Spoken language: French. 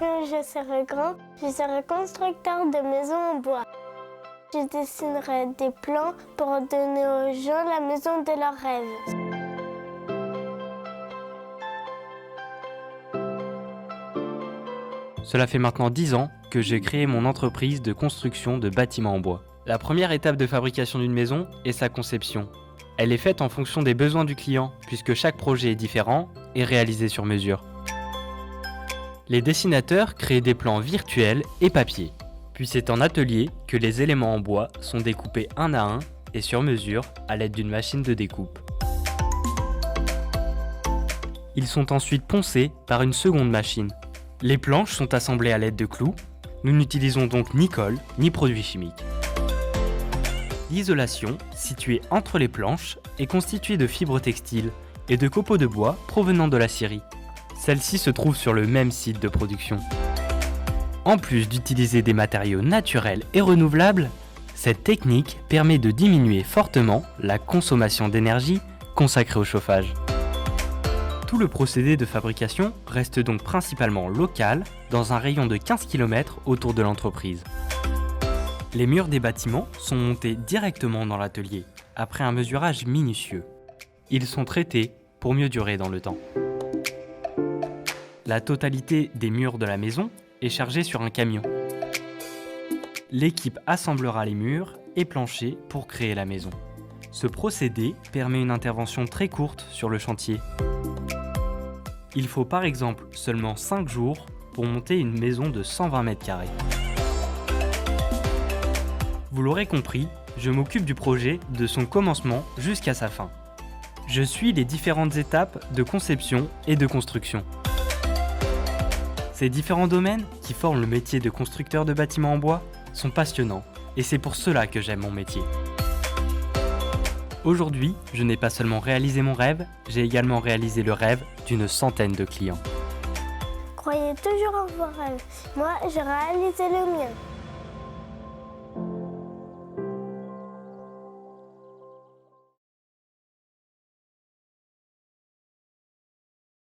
quand je serai grand, je serai constructeur de maisons en bois. Je dessinerai des plans pour donner aux gens la maison de leurs rêves. Cela fait maintenant 10 ans que j'ai créé mon entreprise de construction de bâtiments en bois. La première étape de fabrication d'une maison est sa conception. Elle est faite en fonction des besoins du client, puisque chaque projet est différent et réalisé sur mesure. Les dessinateurs créent des plans virtuels et papier. Puis c'est en atelier que les éléments en bois sont découpés un à un et sur mesure à l'aide d'une machine de découpe. Ils sont ensuite poncés par une seconde machine. Les planches sont assemblées à l'aide de clous. Nous n'utilisons donc ni colle ni produits chimiques. L'isolation, située entre les planches, est constituée de fibres textiles et de copeaux de bois provenant de la scierie. Celle-ci se trouve sur le même site de production. En plus d'utiliser des matériaux naturels et renouvelables, cette technique permet de diminuer fortement la consommation d'énergie consacrée au chauffage. Tout le procédé de fabrication reste donc principalement local, dans un rayon de 15 km autour de l'entreprise. Les murs des bâtiments sont montés directement dans l'atelier, après un mesurage minutieux. Ils sont traités pour mieux durer dans le temps. La totalité des murs de la maison est chargée sur un camion. L'équipe assemblera les murs et planchers pour créer la maison. Ce procédé permet une intervention très courte sur le chantier. Il faut par exemple seulement 5 jours pour monter une maison de 120 m². Vous l'aurez compris, je m'occupe du projet de son commencement jusqu'à sa fin. Je suis les différentes étapes de conception et de construction. Ces différents domaines, qui forment le métier de constructeur de bâtiments en bois, sont passionnants et c'est pour cela que j'aime mon métier. Aujourd'hui, je n'ai pas seulement réalisé mon rêve, j'ai également réalisé le rêve d'une centaine de clients. Croyez toujours en vos rêves. Moi, j'ai réalisé le mien.